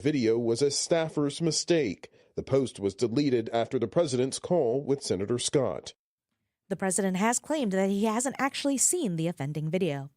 Video was a staffer's mistake. The post was deleted after the president's call with Senator Scott. The president has claimed that he hasn't actually seen the offending video.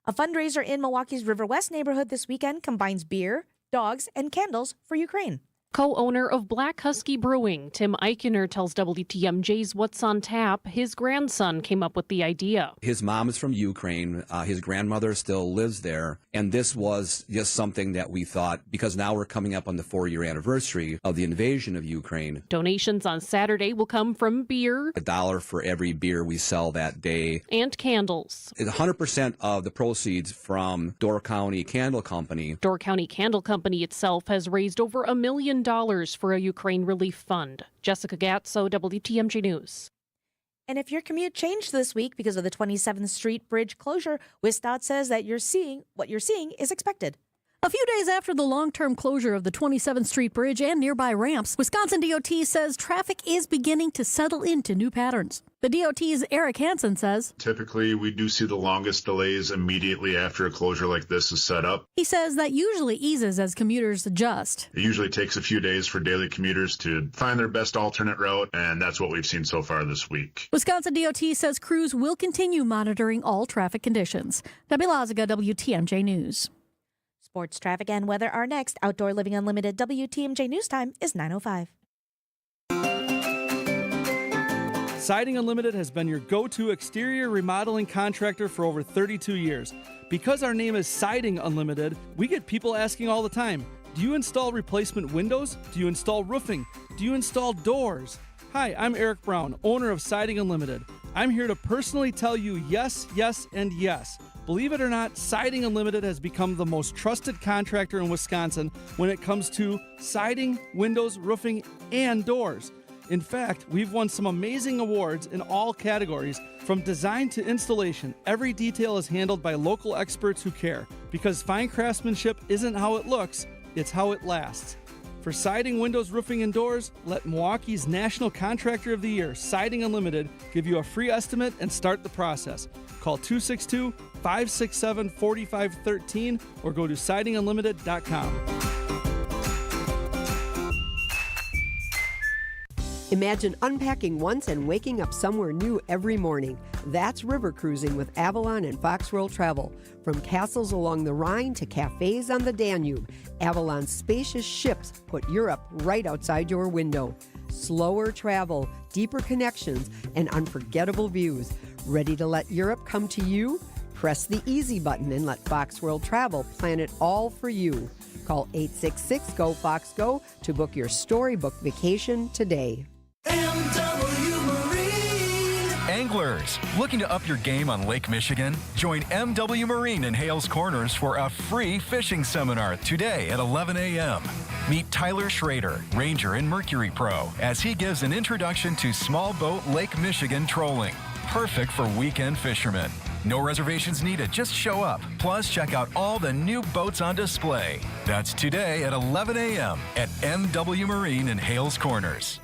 A fundraiser in Milwaukee's River West neighborhood this weekend combines beer, dogs, and candles for Ukraine. Co-owner of Black Husky Brewing, Tim Eichener, tells WTMJ's What's on Tap his grandson came up with the idea. His mom is from Ukraine. His grandmother still lives there. And this was just something that we thought, because now we're coming up on the 4-year anniversary of the invasion of Ukraine. Donations on Saturday will come from beer, $1 for every beer we sell that day, and candles. 100% of the proceeds from Door County Candle Company. Door County Candle Company itself has raised over $1 million for a Ukraine relief fund. Jessica Gatso, WTMJ News. And if your commute changed this week because of the 27th Street Bridge closure, WisDOT says that what you're seeing is expected. A few days after the long-term closure of the 27th Street Bridge and nearby ramps, Wisconsin DOT says traffic is beginning to settle into new patterns. The DOT's Eric Hansen says, typically, we do see the longest delays immediately after a closure like this is set up. He says that usually eases as commuters adjust. It usually takes a few days for daily commuters to find their best alternate route, and that's what we've seen so far this week. Wisconsin DOT says crews will continue monitoring all traffic conditions. Debbie Lazaga, WTMJ News. Sports, traffic, and weather are next. Outdoor Living Unlimited WTMJ News Time is 9:05. Siding Unlimited has been your go-to exterior remodeling contractor for over 32 years. Because our name is Siding Unlimited, we get people asking all the time, do you install replacement windows? Do you install roofing? Do you install doors? Hi, I'm Eric Brown, owner of Siding Unlimited. I'm here to personally tell you yes, yes, and yes. Believe it or not, Siding Unlimited has become the most trusted contractor in Wisconsin when it comes to siding, windows, roofing, and doors. In fact, we've won some amazing awards in all categories. From design to installation, every detail is handled by local experts who care. Because fine craftsmanship isn't how it looks, it's how it lasts. For siding, windows, roofing, and doors, let Milwaukee's National Contractor of the Year, Siding Unlimited, give you a free estimate and start the process. Call 262-567-4513 or go to sidingunlimited.com. Imagine unpacking once and waking up somewhere new every morning. That's river cruising with Avalon and Fox World Travel. From castles along the Rhine to cafes on the Danube, Avalon's spacious ships put Europe right outside your window. Slower travel, deeper connections, and unforgettable views. Ready to let Europe come to you? Press the easy button and let Fox World Travel plan it all for you. Call 866-GO-FOX-GO to book your storybook vacation today. Anglers, looking to up your game on Lake Michigan? Join MW Marine in Hales Corners for a free fishing seminar today at 11 a.m. Meet Tyler Schrader, Ranger and Mercury Pro, as he gives an introduction to small boat Lake Michigan trolling. Perfect for weekend fishermen. No reservations needed, just show up. Plus, check out all the new boats on display. That's today at 11 a.m. at MW Marine in Hales Corners.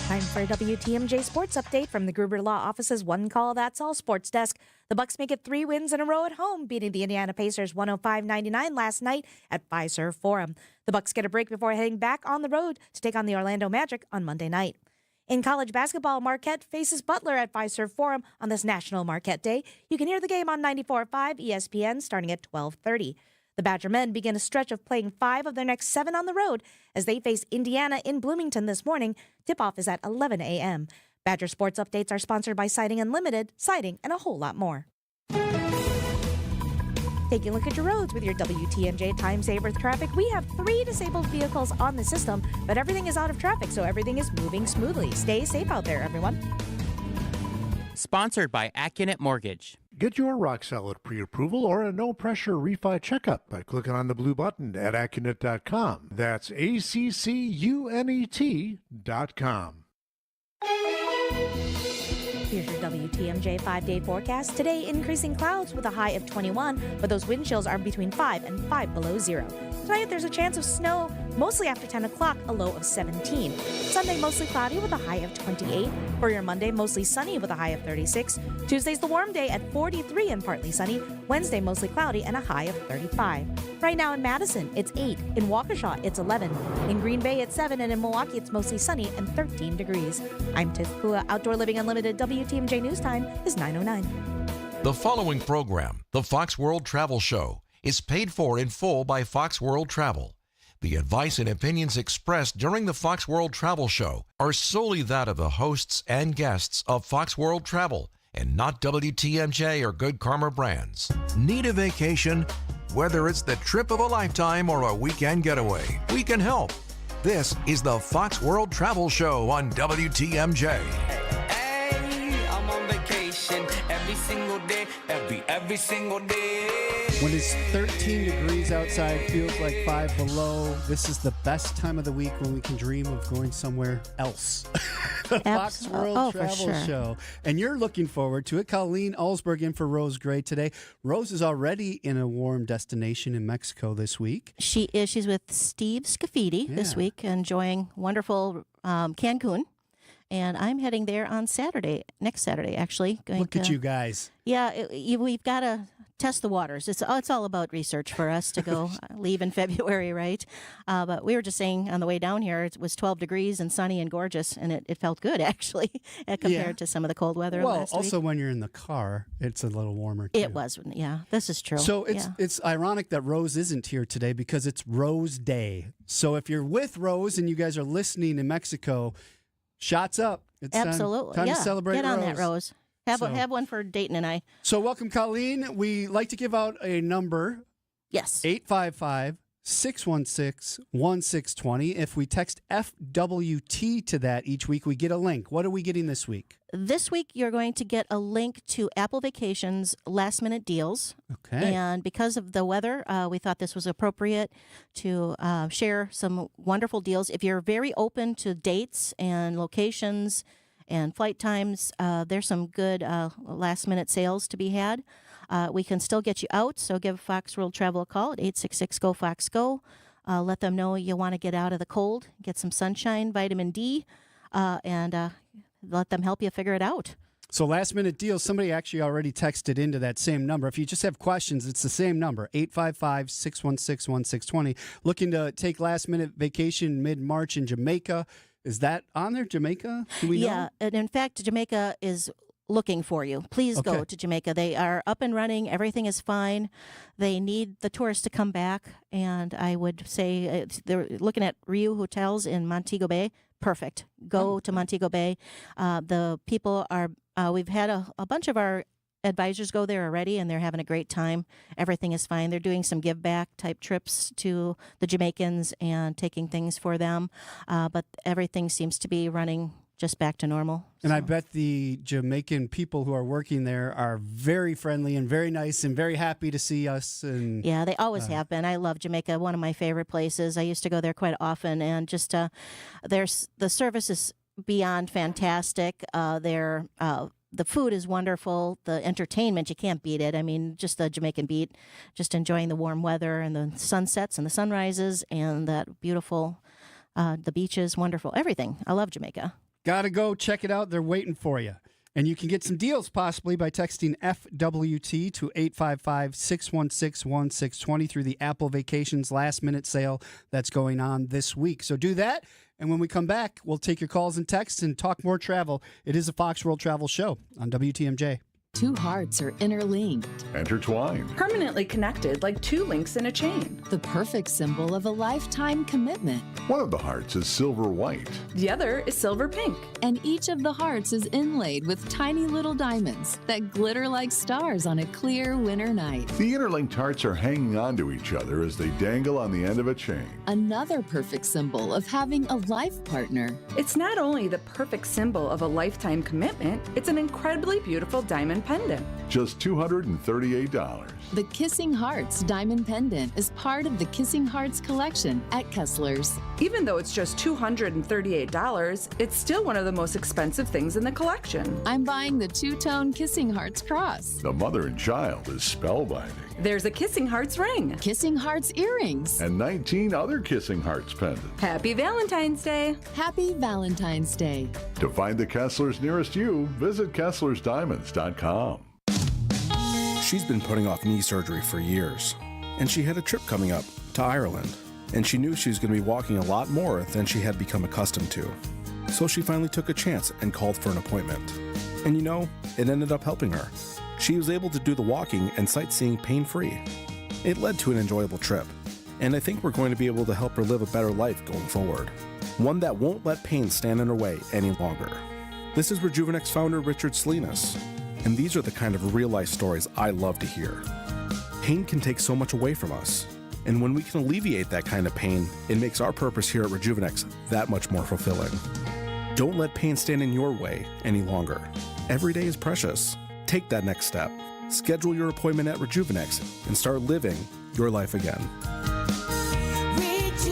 Time for a WTMJ Sports Update from the Gruber Law Office's One Call That's All Sports Desk. The Bucks make it 3 wins in a row at home, beating the Indiana Pacers 105-99 last night at Fiserv Forum. The Bucks get a break before heading back on the road to take on the Orlando Magic on Monday night. In college basketball, Marquette faces Butler at Fiserv Forum on this National Marquette Day. You can hear the game on 94.5 ESPN starting at 12:30. The Badger men begin a stretch of playing 5 of their next 7 on the road as they face Indiana in Bloomington this morning. Tip-off is at 11 a.m. Badger Sports Updates are sponsored by Siding Unlimited, Siding, and a whole lot more. Taking a look at your roads with your WTMJ Time Saver traffic. We have 3 disabled vehicles on the system, but everything is out of traffic, so everything is moving smoothly. Stay safe out there, everyone. Sponsored by Accunet Mortgage. Get your rock-solid pre-approval or a no-pressure refi checkup by clicking on the blue button at Accunet.com. That's ACCUNET.com. Here's your WTMJ 5-day forecast. Today, increasing clouds with a high of 21, but those wind chills are between 5 and 5 below zero. Tonight, there's a chance of snow Mostly after 10 o'clock, a low of 17. Sunday, mostly cloudy with a high of 28. For your Monday, mostly sunny with a high of 36. Tuesday's the warm day at 43 and partly sunny. Wednesday, mostly cloudy and a high of 35. Right now in Madison, it's 8. In Waukesha, it's 11. In Green Bay, it's 7. And in Milwaukee, it's mostly sunny and 13 degrees. I'm Tiff Kua. Outdoor Living Unlimited. WTMJ News Time is 9:09. The following program, the Fox World Travel Show, is paid for in full by Fox World Travel. The advice and opinions expressed during the Fox World Travel Show are solely that of the hosts and guests of Fox World Travel and not WTMJ or Good Karma brands. Need a vacation? Whether it's the trip of a lifetime or a weekend getaway, we can help. This is the Fox World Travel Show on WTMJ. Hey, I'm on vacation every single day, every single day. When it's 13 degrees outside, feels like 5 below, this is the best time of the week when we can dream of going somewhere else. The Fox World Travel Show. And you're looking forward to it. Colleen Alsberg in for Rose Gray today. Rose is already in a warm destination in Mexico this week. She is. She's with Steve Scafidi this week, enjoying wonderful Cancun. And I'm heading there on Saturday, next Saturday, actually. Look at you guys. Yeah, we've got to test the waters. It's all about research for us to go leave in February, right? But we were just saying on the way down here, it was 12 degrees and sunny and gorgeous, and it felt good, actually, compared to some of the cold weather last week. Also when you're in the car, it's a little warmer, too. It was, yeah. This is true. So it's ironic that Rose isn't here today because it's Rose Day. So if you're with Rose and you guys are listening in Mexico, shots up. It's absolutely time to celebrate Get on Rose. that, Rose. Have one for Dayton and I. So welcome, Colleen. We like to give out a number. Yes. 855-616-1620. If we text FWT to that each week, we get a link. What are we getting this week? This week, you're going to get a link to Apple Vacations last-minute deals. Okay. And because of the weather, we thought this was appropriate to share some wonderful deals. If you're very open to dates and locations and flight times, there's some good last-minute sales to be had. We can still get you out, so give Fox World Travel a call at 866-GO-FOX-GO. Let them know you want to get out of the cold, get some sunshine, vitamin D, and let them help you figure it out. So last-minute deals, somebody actually already texted into that same number. If you just have questions, it's the same number, 855-616-1620. Looking to take last-minute vacation mid-March in Jamaica. Is that on there, Jamaica? Do we know? Yeah, and in fact, Jamaica is looking for you. Please go to Jamaica. They are up and running. Everything is fine. They need the tourists to come back, and I would say they're looking at Riu hotels in Montego Bay. Perfect. Go to Montego Bay. The people are, we've had a bunch of our advisors go there already, and they're having a great time. Everything is fine. They're doing some give back type trips to the Jamaicans and taking things for them. But everything seems to be running just back to normal. And I bet the Jamaican people who are working there are very friendly and very nice and very happy to see us. And yeah, they always have been. I love Jamaica, one of my favorite places. I used to go there quite often, and just the service is beyond fantastic. The food is wonderful. The entertainment, you can't beat it. I mean, just the Jamaican beat, just enjoying the warm weather and the sunsets and the sunrises and that beautiful, the beaches, wonderful, everything. I love Jamaica. Gotta go check it out. They're waiting for you. And you can get some deals possibly by texting FWT to 855-616-1620 through the Apple Vacations last-minute sale that's going on this week. So do that, and when we come back, we'll take your calls and texts and talk more travel. It is a Fox World Travel Show on WTMJ. Two hearts are interlinked, intertwined, permanently connected like two links in a chain. The perfect symbol of a lifetime commitment. One of the hearts is silver white. The other is silver pink. And each of the hearts is inlaid with tiny little diamonds that glitter like stars on a clear winter night. The interlinked hearts are hanging on to each other as they dangle on the end of a chain. Another perfect symbol of having a life partner. It's not only the perfect symbol of a lifetime commitment, it's an incredibly beautiful diamond pendant. Just $238. The Kissing Hearts Diamond Pendant is part of the Kissing Hearts collection at Kessler's. Even though it's just $238, it's still one of the most expensive things in the collection. I'm buying the two-tone Kissing Hearts cross. The mother and child is spellbinding. There's a Kissing Hearts ring. Kissing Hearts earrings. And 19 other Kissing Hearts pendants. Happy Valentine's Day. Happy Valentine's Day. To find the Kesslers nearest you, visit KesslersDiamonds.com. She's been putting off knee surgery for years, and she had a trip coming up to Ireland, and she knew she was going to be walking a lot more than she had become accustomed to. So she finally took a chance and called for an appointment. And you know, it ended up helping her. She was able to do the walking and sightseeing pain-free. It led to an enjoyable trip, and I think we're going to be able to help her live a better life going forward. One that won't let pain stand in her way any longer. This is Rejuvenex founder Richard Salinas, and these are the kind of real-life stories I love to hear. Pain can take so much away from us, and when we can alleviate that kind of pain, it makes our purpose here at Rejuvenex that much more fulfilling. Don't let pain stand in your way any longer. Every day is precious. Take that next step. Schedule your appointment at Rejuvenex and start living your life again. Alleviate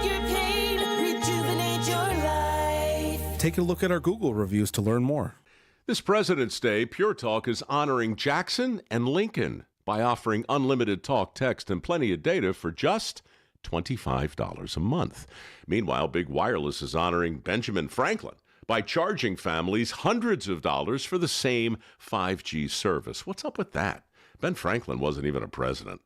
your pain, rejuvenate your life. Take a look at our Google reviews to learn more. This President's Day, Pure Talk is honoring Jackson and Lincoln by offering unlimited talk, text, and plenty of data for just $25 a month. Meanwhile, Big Wireless is honoring Benjamin Franklin by charging families hundreds of dollars for the same 5G service. What's up with that? Ben Franklin wasn't even a president.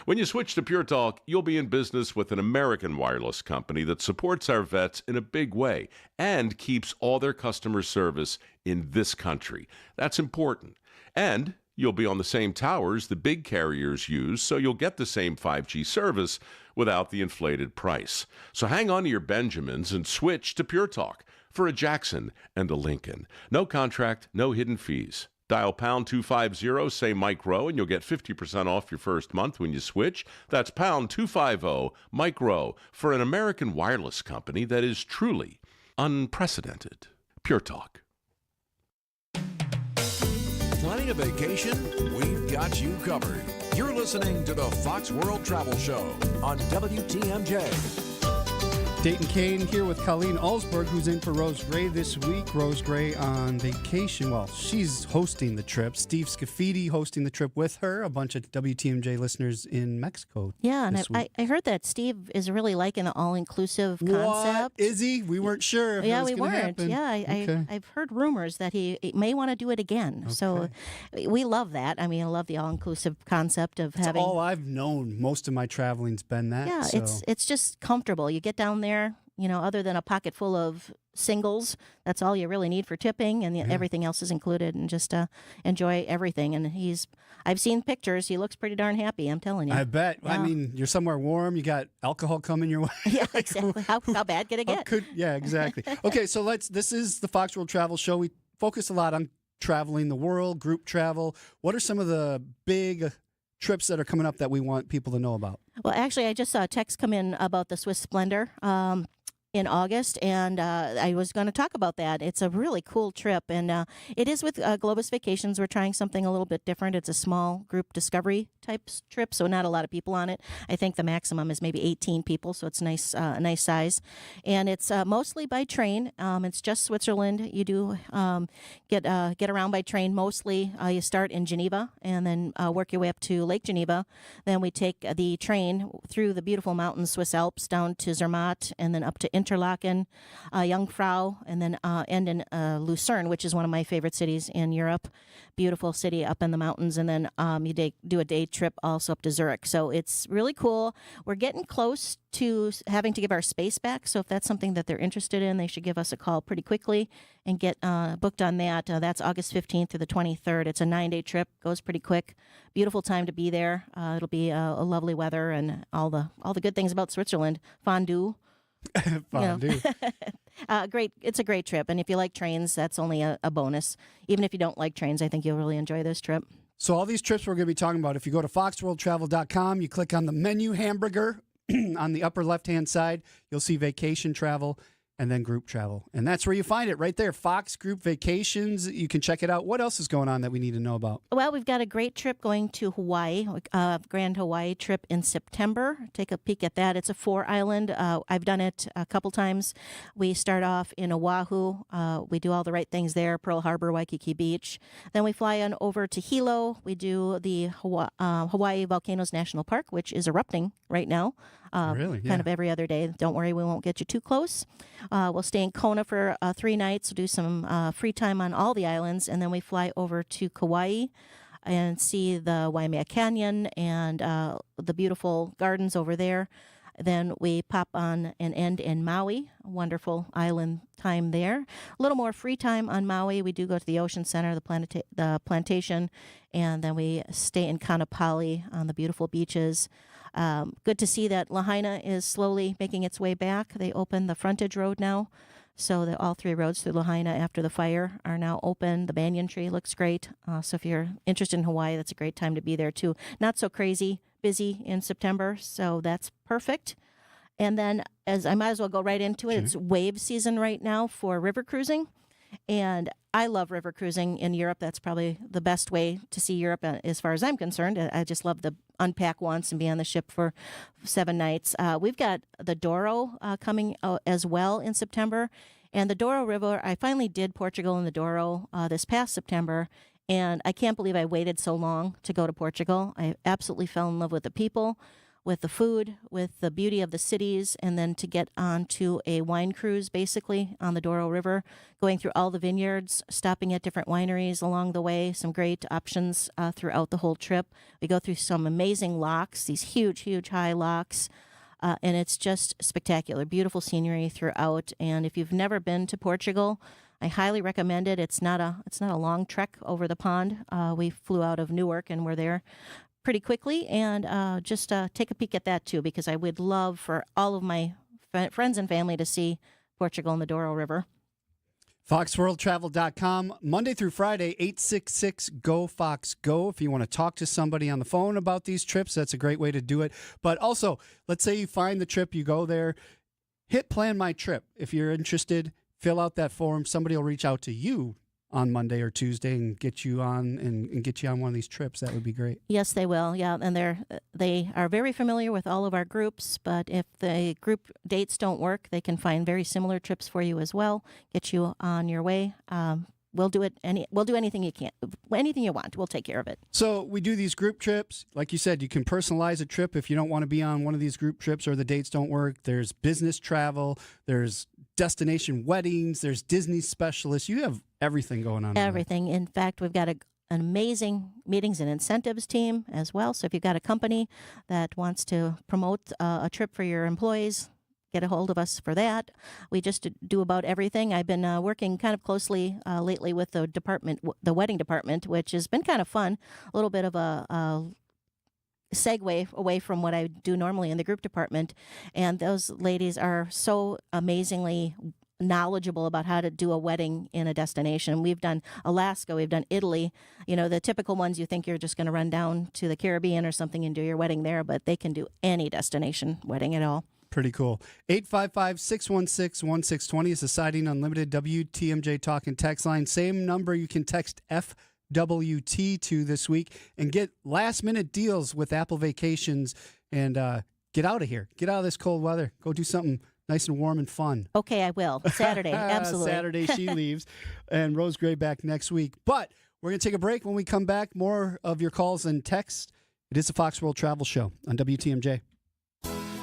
When you switch to Pure Talk, you'll be in business with an American wireless company that supports our vets in a big way and keeps all their customer service in this country. That's important. And you'll be on the same towers the big carriers use, so you'll get the same 5G service without the inflated price. So hang on to your Benjamins and switch to Pure Talk for a Jackson and a Lincoln. No contract, no hidden fees. Dial pound 250, say Mike Rowe, and you'll get 50% off your first month when you switch. That's pound 250, Mike Rowe, for an American wireless company that is truly unprecedented. Pure Talk. Planning a vacation? We've got you covered. You're listening to the Fox World Travel Show on WTMJ. Dayton Kane here with Colleen Alsberg, who's in for Rose Gray this week. Rose Gray on vacation. Well, she's hosting the trip. Steve Scafidi hosting the trip with her. A bunch of WTMJ listeners in Mexico. Yeah, and I heard that Steve is really liking the all-inclusive concept. Is he? We weren't sure if it was we weren't. happen. Yeah, I've heard rumors that he may want to do it again. Okay. So we love that. I mean, I love the all-inclusive concept of It's having. all I've known. Most of my traveling's been that. Yeah, so. it's just comfortable. You get down there, you know, other than a pocket full of singles, that's all you really need for tipping, and everything else is included, and just enjoy everything. And I've seen pictures. He looks pretty darn happy, I'm telling you. I bet. Yeah. I mean, you're somewhere warm. You got alcohol coming your way. Yeah, exactly. How bad could it get? Yeah, exactly. Okay, so this is the Fox World Travel Show. We focus a lot on traveling the world, group travel. What are some of the big trips that are coming up that we want people to know about? Well, actually, I just saw a text come in about the Swiss Splendor in August, and I was going to talk about that. It's a really cool trip, and it is with Globus Vacations. We're trying something a little bit different. It's a small group discovery type trip, so not a lot of people on it. I think the maximum is maybe 18 people, so it's nice size. And it's mostly by train. It's just Switzerland. You do get around by train mostly. You start in Geneva and then work your way up to Lake Geneva. Then we take the train through the beautiful mountains, Swiss Alps, down to Zermatt, and then up to Interlaken, Jungfrau, and then end in Lucerne, which is one of my favorite cities in Europe. Beautiful city up in the mountains. And then you do a day trip also up to Zurich. So it's really cool. We're getting close to having to give our space back. So if that's something that they're interested in, they should give us a call pretty quickly and get booked on that. That's August 15th through the 23rd. It's a 9-day trip. Goes pretty quick. Beautiful time to be there. It'll be a lovely weather and all the good things about Switzerland. Fondue. Fondue. Great. It's a great trip. And if you like trains, that's only a bonus. Even if you don't like trains, I think you'll really enjoy this trip. So all these trips we're going to be talking about, if you go to foxworldtravel.com, you click on the menu hamburger on the upper left-hand side, you'll see vacation travel. and then group travel. And that's where you find it, right there. Fox Group Vacations. You can check it out. What else is going on that we need to know about? Well, we've got a great trip going to Hawaii, Grand Hawaii trip in September. Take a peek at that. It's a 4-island. I've done it a couple times. We start off in Oahu. We do all the right things there, Pearl Harbor, Waikiki Beach. Then we fly on over to Hilo. We do the Hawaii Volcanoes National Park, which is erupting right now. Really? Yeah. Kind of every other day. Don't worry, we won't get you too close. We'll stay in Kona for 3 nights. We'll do some free time on all the islands, and then we fly over to Kauai and see the Waimea Canyon and the beautiful gardens over there. Then we pop on and end in Maui, a wonderful island time there. A little more free time on Maui. We do go to the Ocean Center, the plantation, and then we stay in Kaanapali on the beautiful beaches. Good to see that Lahaina is slowly making its way back. They opened the frontage road now, so that all 3 roads through Lahaina after the fire are now open. The banyan tree looks great. So if you're interested in Hawaii, that's a great time to be there too. Not so crazy busy in September, so that's perfect. And then, as I might as well go right into it, It's wave season right now for river cruising. And I love river cruising in Europe. That's probably the best way to see Europe as far as I'm concerned. I just love the unpack once and be on the ship for 7 nights. We've got the Douro coming as well in September. And the Douro River, I finally did Portugal and the Douro this past September. And I can't believe I waited so long to go to Portugal. I absolutely fell in love with the people, with the food, with the beauty of the cities, and then to get onto a wine cruise, basically, on the Douro River, going through all the vineyards, stopping at different wineries along the way, some great options throughout the whole trip. We go through some amazing locks, these huge, huge high locks, and it's just spectacular, beautiful scenery throughout. And if you've never been to Portugal, I highly recommend it. It's not a long trek over the pond. We flew out of Newark and we're there pretty quickly, and just take a peek at that too, because I would love for all of my friends and family to see Portugal and the Douro River. FoxWorldTravel.com, Monday through Friday, 866-GO-FOX-GO. If you want to talk to somebody on the phone about these trips, that's a great way to do it. But also, let's say you find the trip, you go there, hit Plan My Trip. If you're interested, fill out that form. Somebody will reach out to you on Monday or Tuesday and get you on and get you on one of these trips. That would be great. Yes, they will. Yeah, and they are very familiar with all of our groups, but if the group dates don't work, they can find very similar trips for you as well, get you on your way. We'll do it. We'll do anything you can, anything you want. We'll take care of it. So we do these group trips. Like you said, you can personalize a trip if you don't want to be on one of these group trips or the dates don't work. There's business travel. There's destination weddings. There's Disney specialists. You have everything going on. Everything. In fact, we've got an amazing meetings and incentives team as well. So if you've got a company that wants to promote a trip for your employees, get a hold of us for that. We just do about everything. I've been working kind of closely lately with the wedding department, which has been kind of fun. A little bit of a segue away from what I do normally in the group department. And those ladies are so amazingly knowledgeable about how to do a wedding in a destination. We've done Alaska, we've done Italy, the typical ones you think you're just going to run down to the Caribbean or something and do your wedding there, but they can do any destination wedding at all. Pretty cool. 855-616-1620 is the Siding Unlimited WTMJ Talk and Text line. Same number you can text FWT to this week and get last-minute deals with Apple Vacations and get out of here. Get out of this cold weather. Go do something nice and warm and fun. Okay, I will. Saturday, absolutely. Saturday she leaves, and Rose Gray back next week. But we're going to take a break. When we come back, more of your calls and texts. It is the Fox World Travel Show on WTMJ.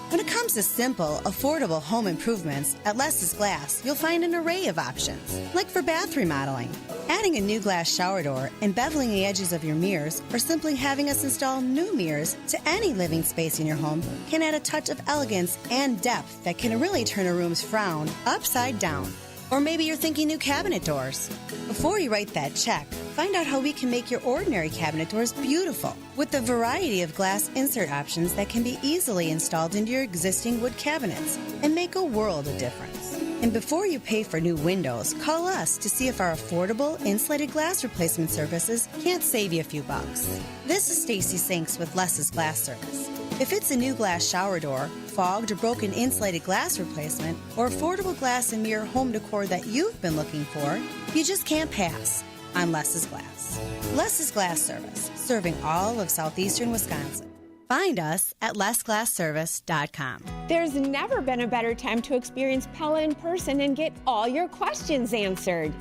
When it comes to simple, affordable home improvements, at Less's Glass, you'll find an array of options. Like for bath remodeling, adding a new glass shower door, embeveling the edges of your mirrors, or simply having us install new mirrors to any living space in your home can add a touch of elegance and depth that can really turn a room's frown upside down. Or maybe you're thinking new cabinet doors. Before you write that check, find out how we can make your ordinary cabinet doors beautiful with a variety of glass insert options that can be easily installed into your existing wood cabinets and make a world of difference. And before you pay for new windows, call us to see if our affordable insulated glass replacement services can't save you a few bucks. This is Stacy Sinks with Less's Glass Service. If it's a new glass shower door, fogged or broken insulated glass replacement, or affordable glass and mirror home decor that you've been looking for, you just can't pass on Less's Glass. Less's Glass Service, serving all of southeastern Wisconsin. Find us at lessglassservice.com. There's never been a better time to experience Pella in person and get all your questions answered.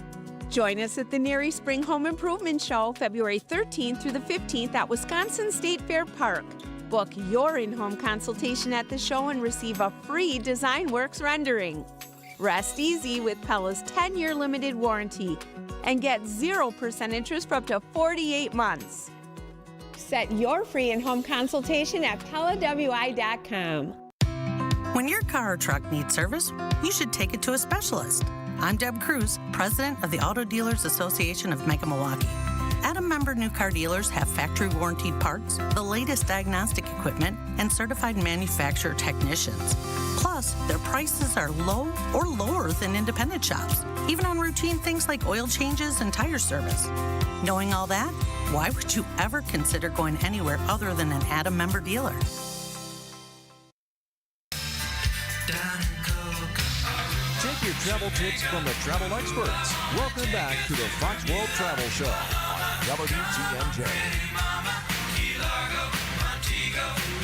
Join us at the Neri Spring Home Improvement Show, February 13th through the 15th at Wisconsin State Fair Park. Book your in-home consultation at the show and receive a free DesignWorks rendering. Rest easy with Pella's 10-year limited warranty and get 0% interest for up to 48 months. Set your free in-home consultation at PellaWI.com. When your car or truck needs service, you should take it to a specialist. I'm Deb Cruz, president of the Auto Dealers Association of Mega Milwaukee. Adam member new car dealers have factory warranted parts, the latest diagnostic equipment, and certified manufacturer technicians. Plus, their prices are low or lower than independent shops, even on routine things like oil changes and tire service. Knowing all that, why would you ever consider going anywhere other than an Adam member dealer? Take your travel tips from the travel experts. Welcome back to the Fox World Travel Show on WTMJ.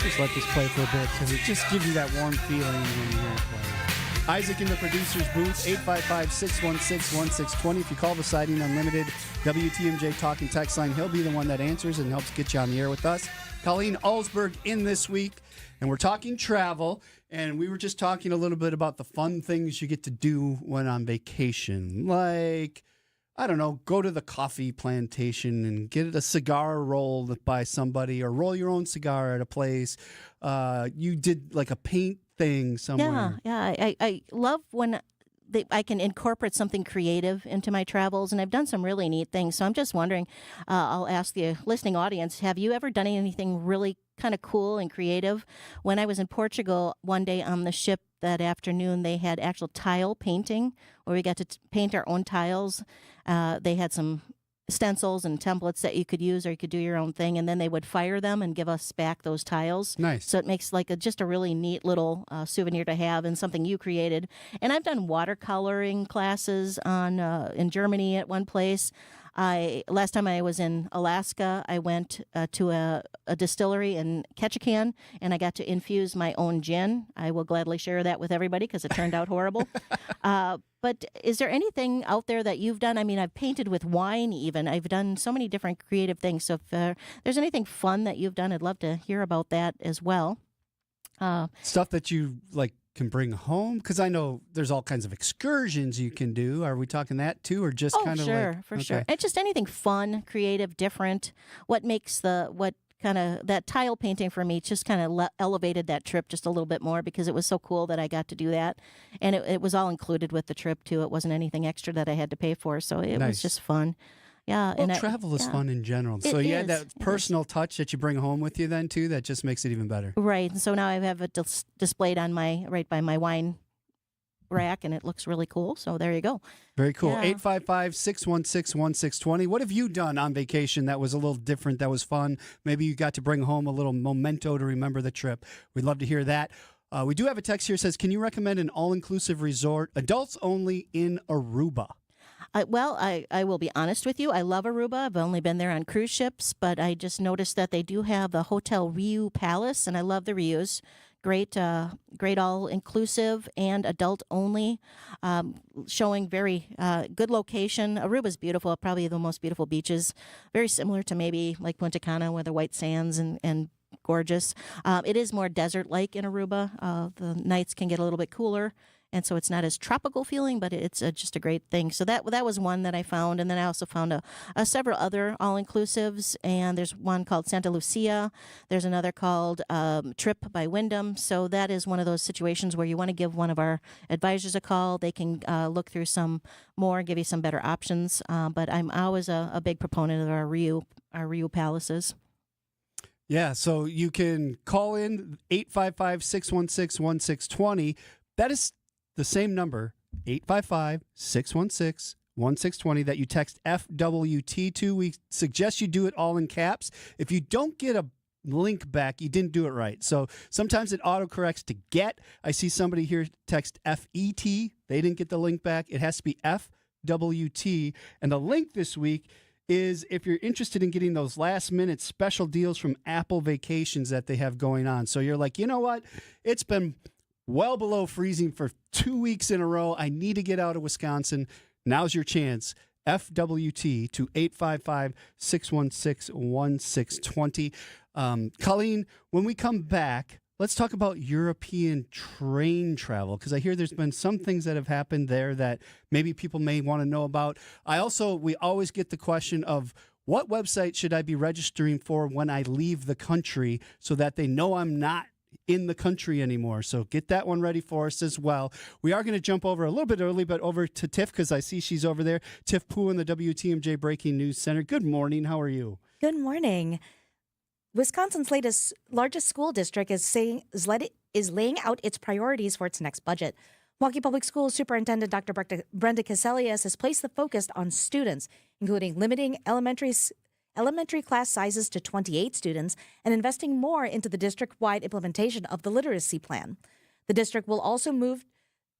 Just let this play for a bit because it just gives you that warm feeling when you hear it play. Isaac in the producer's booth, 855-616-1620. If you call the Siding Unlimited WTMJ talk and text line, he'll be the one that answers and helps get you on the air with us. Colleen Alsberg in this week, and we're talking travel, and we were just talking a little bit about the fun things you get to do when on vacation. Like, I don't know, go to the coffee plantation and get a cigar rolled by somebody or roll your own cigar at a place. You did like a paint thing somewhere. Yeah. I love when I can incorporate something creative into my travels, and I've done some really neat things. So I'm just wondering, I'll ask the listening audience, have you ever done anything really kind of cool and creative? When I was in Portugal one day on the ship that afternoon, they had actual tile painting where we got to paint our own tiles. They had some stencils and templates that you could use, or you could do your own thing, and then they would fire them and give us back those tiles. Nice. So it makes like just a really neat little souvenir to have and something you created. And I've done watercoloring classes in Germany at one place. Last time I was in Alaska, I went to a distillery in Ketchikan, and I got to infuse my own gin. I will gladly share that with everybody because it turned out horrible. But is there anything out there that you've done? I mean, I've painted with wine even. I've done so many different creative things. So if there's anything fun that you've done, I'd love to hear about that as well. Stuff that you like can bring home? Because I know there's all kinds of excursions you can do. Are we talking that too, or just kind of sure, like... for sure. And just anything fun, creative, different. What kind of that tile painting for me just kind of elevated that trip just a little bit more because it was so cool that I got to do that. And it was all included with the trip too. It wasn't anything extra that I had to pay for. So it was just fun. Yeah. Well, travel is fun in general. So you had that personal touch that you bring home with you then too, that just makes it even better. Right. And so now I have it displayed on right by my wine rack, and it looks really cool. So there you go. Very cool. Yeah. 855-616-1620. What have you done on vacation that was a little different, that was fun? Maybe you got to bring home a little memento to remember the trip. We'd love to hear that. We do have a text here that says, can you recommend an all-inclusive resort, adults only, in Aruba? I will be honest with you. I love Aruba. I've only been there on cruise ships, but I just noticed that they do have the Hotel Riu Palace, and I love the Rius. Great all-inclusive and adult-only, showing very good location. Aruba's beautiful, probably the most beautiful beaches, very similar to maybe like Punta Cana with the white sands and gorgeous. It is more desert-like in Aruba. The nights can get a little bit cooler, and so it's not as tropical feeling, but it's just a great thing. So that was one that I found, and then I also found several other all-inclusives, and there's one called Santa Lucia. There's another called Trip by Wyndham. So that is one of those situations where you want to give one of our advisors a call. They can look through some more, give you some better options. But I'm always a big proponent of our Riu Palaces. Yeah, so you can call in 855-616-1620. That is the same number, 855-616-1620, that you text FWT to. We suggest you do it all in caps. If you don't get a link back, you didn't do it right. So sometimes it autocorrects to get. I see somebody here text FET. They didn't get the link back. It has to be FWT. And the link this week is if you're interested in getting those last-minute special deals from Apple Vacations that they have going on. So you're like, you know what? It's been well below freezing for 2 weeks in a row. I need to get out of Wisconsin. Now's your chance. FWT to 855-616-1620. Colleen, when we come back, let's talk about European train travel, because I hear there's been some things that have happened there that maybe people may want to know about. We always get the question of what website should I be registering for when I leave the country so that they know I'm not in the country anymore. So get that one ready for us as well. We are going to jump over a little bit early, but over to Tiff, because I see she's over there. Tiff Poo in the WTMJ Breaking News Center. Good morning. How are you? Good morning. Wisconsin's largest school district is laying out its priorities for its next budget. Milwaukee Public Schools Superintendent Dr. Brenda Caselius has placed the focus on students, including limiting elementary class sizes to 28 students and investing more into the district-wide implementation of the literacy plan. The district will also move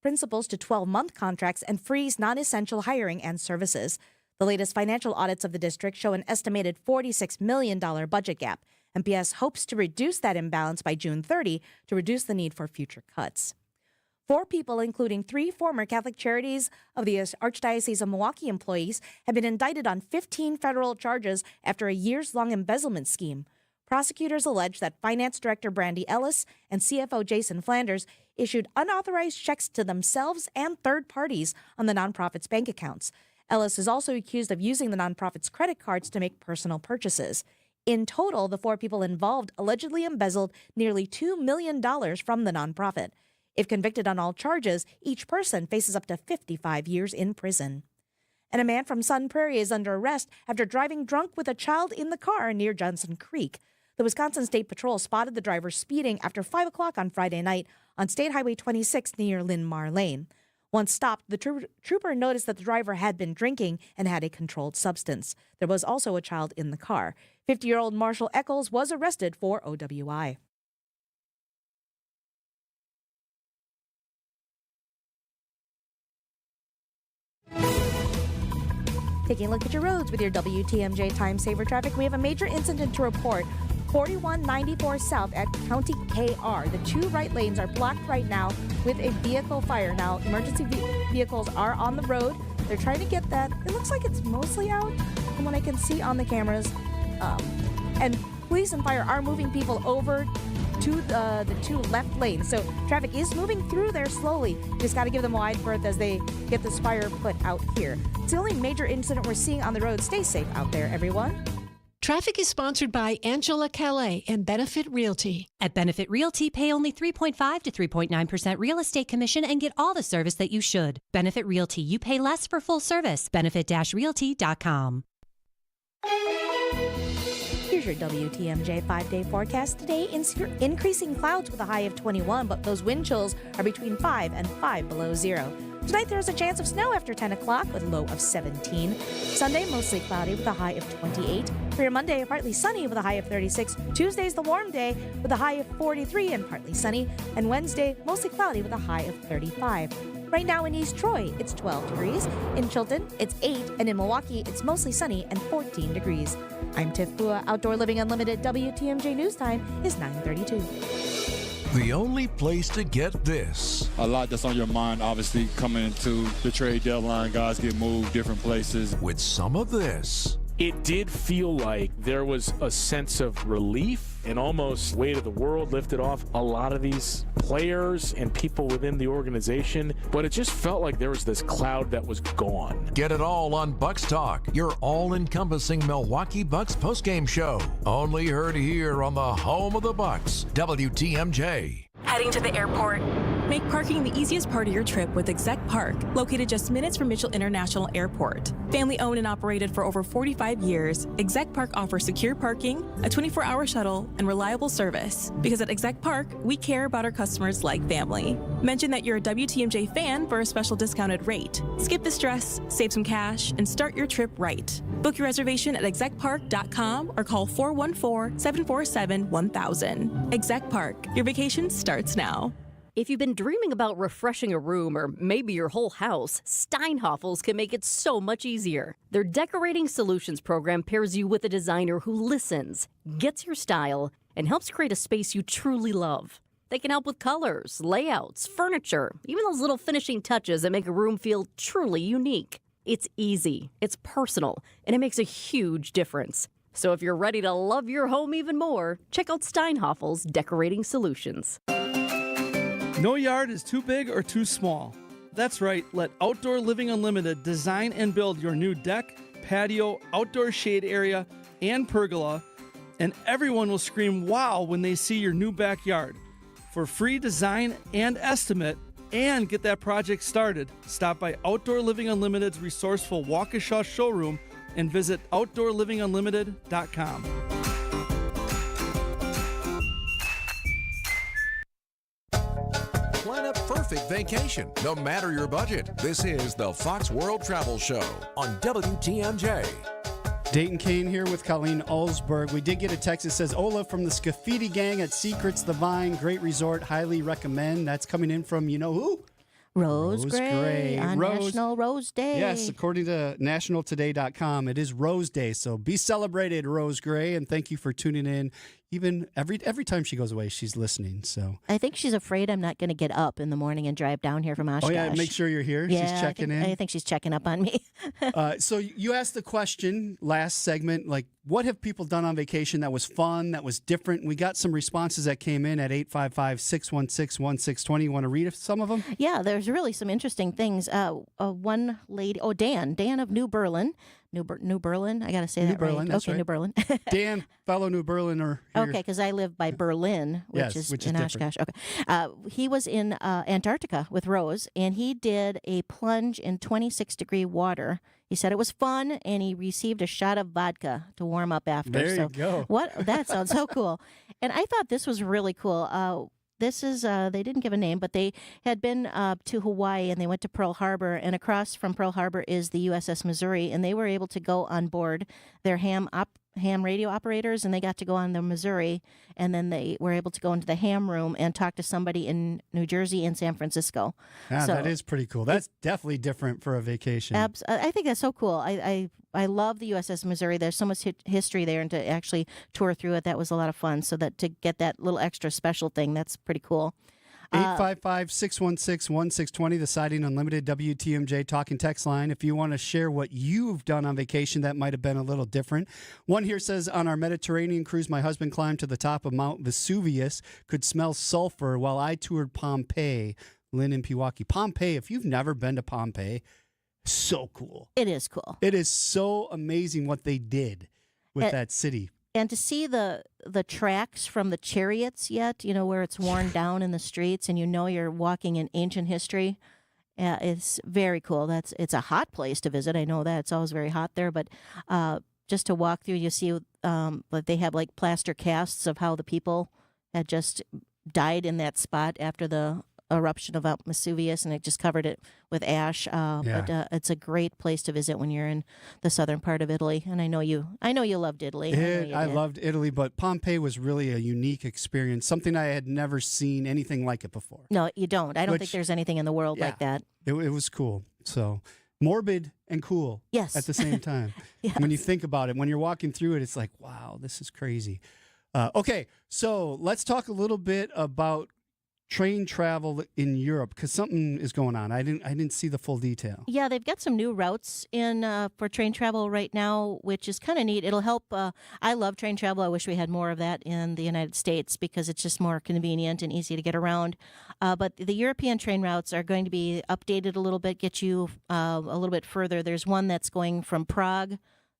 principals to 12-month contracts and freeze non-essential hiring and services. The latest financial audits of the district show an estimated $46 million budget gap. MPS hopes to reduce that imbalance by June 30 to reduce the need for future cuts. 4 people, including 3 former Catholic Charities of the Archdiocese of Milwaukee employees, have been indicted on 15 federal charges after a years-long embezzlement scheme. Prosecutors allege that Finance Director Brandy Ellis and CFO Jason Flanders issued unauthorized checks to themselves and third parties on the nonprofit's bank accounts. Ellis is also accused of using the nonprofit's credit cards to make personal purchases. In total, the 4 people involved allegedly embezzled nearly $2 million from the nonprofit. If convicted on all charges, each person faces up to 55 years in prison. And a man from Sun Prairie is under arrest after driving drunk with a child in the car near Johnson Creek. The Wisconsin State Patrol spotted the driver speeding after 5 o'clock on Friday night on State Highway 26 near Linn-Mar Lane. Once stopped, the trooper noticed that the driver had been drinking and had a controlled substance. There was also a child in the car. 50-year-old Marshall Eccles was arrested for OWI. Taking a look at your roads with your WTMJ Time Saver traffic, we have a major incident to report. 4194 South at County KR. The 2 right lanes are blocked right now with a vehicle fire. Now, emergency vehicles are on the road. They're trying to get that. It looks like it's mostly out from what I can see on the cameras. And police and fire are moving people over to the 2 left lanes. So traffic is moving through there slowly. Just got to give them a wide berth as they get this fire put out here. It's the only major incident we're seeing on the road. Stay safe out there, everyone. Traffic is sponsored by Angela Calais and Benefit Realty. At Benefit Realty, pay only 3.5 to 3.9% real estate commission and get all the service that you should. Benefit Realty, you pay less for full service. Benefit-realty.com. Here's your WTMJ 5-day forecast. Today, increasing clouds with a high of 21, but those wind chills are between 5 and 5 below zero. Tonight, there's a chance of snow after 10 o'clock with a low of 17. Sunday, mostly cloudy with a high of 28. For your Monday, partly sunny with a high of 36. Tuesday's the warm day with a high of 43 and partly sunny. And Wednesday, mostly cloudy with a high of 35. Right now in East Troy, it's 12 degrees. In Chilton, it's 8. And in Milwaukee, it's mostly sunny and 14 degrees. I'm Tiff Bua. Outdoor Living Unlimited WTMJ News Time is 9:32. The only place to get this. A lot that's on your mind, obviously, coming into the trade deadline. Guys get moved different places. With some of this. It did feel like there was a sense of relief and almost weight of the world lifted off a lot of these players and people within the organization. But it just felt like there was this cloud that was gone. Get it all on Bucks Talk, your all-encompassing Milwaukee Bucks postgame show. Only heard here on the home of the Bucks, WTMJ. Heading to the airport. Make parking the easiest part of your trip with Exec Park, located just minutes from Mitchell International Airport. Family owned and operated for over 45 years, Exec Park offers secure parking, a 24-hour shuttle, and reliable service. Because at Exec Park, we care about our customers like family. Mention that you're a WTMJ fan for a special discounted rate. Skip the stress, save some cash, and start your trip right. Book your reservation at execpark.com or call 414-747-1000. Exec Park, your vacation starts now. If you've been dreaming about refreshing a room or maybe your whole house, Steinhoffels can make it so much easier. Their Decorating Solutions program pairs you with a designer who listens, gets your style, and helps create a space you truly love. They can help with colors, layouts, furniture, even those little finishing touches that make a room feel truly unique. It's easy, it's personal, and it makes a huge difference. So if you're ready to love your home even more, check out Steinhoffels Decorating Solutions. No yard is too big or too small. That's right, let Outdoor Living Unlimited design and build your new deck, patio, outdoor shade area, and pergola, and everyone will scream wow when they see your new backyard. For free design and estimate, and get that project started, stop by Outdoor Living Unlimited's resourceful Waukesha showroom and visit OutdoorLivingUnlimited.com. Plan a perfect vacation, no matter your budget. This is the Fox World Travel Show on WTMJ. Dayton Kane here with Colleen Alsberg. We did get a text that says, Ola from the Scafidi Gang at Secrets the Vine. Great resort. Highly recommend. That's coming in from you know who? Rose Gray on National Rose Day. Yes, according to nationaltoday.com, it is Rose Day. So be celebrated, Rose Gray, and thank you for tuning in. Even every time she goes away, she's listening. So I think she's afraid I'm not going to get up in the morning and drive down here from Oshkosh. Oh yeah, make sure you're here. Yeah, she's checking in. I think she's checking up on me. So you asked the question last segment, like, what have people done on vacation that was fun, that was different? We got some responses that came in at 855-616-1620. You want to read some of them? Yeah, there's really some interesting things. One lady, Dan of New Berlin. New Berlin, I got to say New that Berlin, right. That's okay, right. New Berlin. Dan, fellow New Berliner. Okay, because I live by Berlin, which is in Oshkosh. Okay, he was in Antarctica with Rose, and he did a plunge in 26-degree water. He said it was fun, and he received a shot of vodka to warm up after. There you go. That sounds so cool. And I thought this was really cool. This is, they didn't give a name, but they had been to Hawaii and they went to Pearl Harbor. And across from Pearl Harbor is the USS Missouri. And they were able to go on board their ham radio operators, and they got to go on the Missouri. And then they were able to go into the ham room and talk to somebody in New Jersey and San Francisco. Yeah, so that is pretty cool. That's definitely different for a vacation. I think that's so cool. I love the USS Missouri. There's so much history there, and to actually tour through it, that was a lot of fun. So that to get that little extra special thing, that's pretty cool. 855-616-1620, the Siding Unlimited WTMJ talking text line. If you want to share what you've done on vacation that might have been a little different. One here says, on our Mediterranean cruise, my husband climbed to the top of Mount Vesuvius, could smell sulfur while I toured Pompeii. Lynn in Pewaukee. Pompeii, if you've never been to Pompeii, so cool. It is cool. It is so amazing what they did with that city. And to see the tracks from the chariots yet, where it's worn down in the streets, and you're walking in ancient history, it's very cool. It's a hot place to visit. I know that it's always very hot there, but just to walk through, you see that they have like plaster casts of how the people had just died in that spot after the eruption of Mount Vesuvius, and it just covered it with ash. But it's a great place to visit when you're in the southern part of Italy. And I know you loved Italy. I loved Italy, but Pompeii was really a unique experience, something I had never seen anything like it before. No, you don't. I don't think there's anything in the world like that. It was cool. So morbid and cool at the same time. Yes. When you think about it, when you're walking through it, it's like, wow, this is crazy. Okay, so let's talk a little bit about train travel in Europe, because something is going on. I didn't see the full detail. Yeah, they've got some new routes in for train travel right now, which is kind of neat. It'll help. I love train travel. I wish we had more of that in the United States because it's just more convenient and easy to get around. But the European train routes are going to be updated a little bit, get you a little bit further. There's one that's going from Prague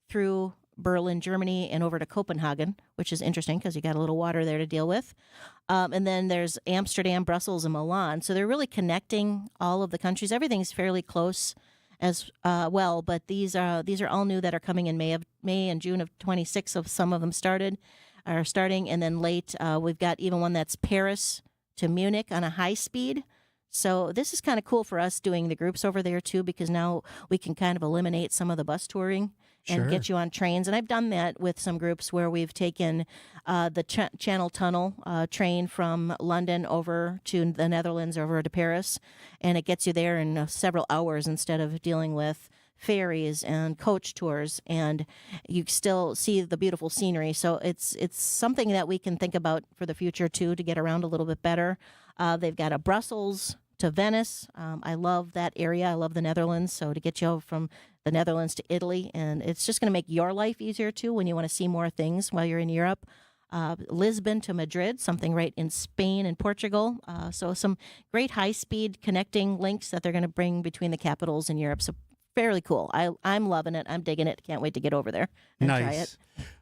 through Berlin, Germany, and over to Copenhagen, which is interesting because you got a little water there to deal with. And then there's Amsterdam, Brussels, and Milan. So they're really connecting all of the countries. Everything's fairly close as well, but these are all new that are coming in May and June of 26. So some of them are starting, and then late we've got even one that's Paris to Munich on a high speed. So this is kind of cool for us doing the groups over there too, because now we can kind of eliminate some of the bus touring and get you on trains. And I've done that with some groups where we've taken the Channel Tunnel train from London over to the Netherlands, over to Paris, and it gets you there in several hours instead of dealing with ferries and coach tours, and you still see the beautiful scenery. So it's something that we can think about for the future too, to get around a little bit better. They've got a Brussels to Venice. I love that area. I love the Netherlands. So to get you from the Netherlands to Italy, and it's just going to make your life easier too when you want to see more things while you're in Europe. Lisbon to Madrid, something right in Spain and Portugal. So some great high-speed connecting links that they're going to bring between the capitals in Europe. So fairly cool. I'm loving it. I'm digging it. Can't wait to get over there and try it.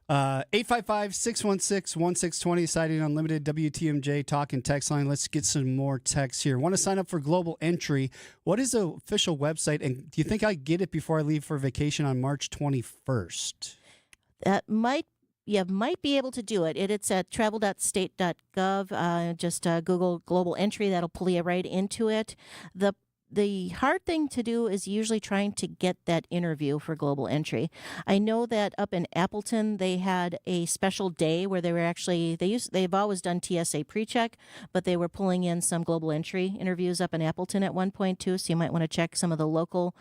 855-616-1620, Siding Unlimited, WTMJ talk and text line. Let's get some more texts here. Want to sign up for Global Entry? What is the official website? And do you think I get it before I leave for vacation on March 21st? You might be able to do it. It's at travel.state.gov. Just Google Global Entry. That'll pull you right into it. The hard thing to do is usually trying to get that interview for Global Entry. I know that up in Appleton, they had a special day where they were actually, they've always done TSA pre-check, but they were pulling in some Global Entry interviews up in Appleton at one point too, so you might want to check some of the local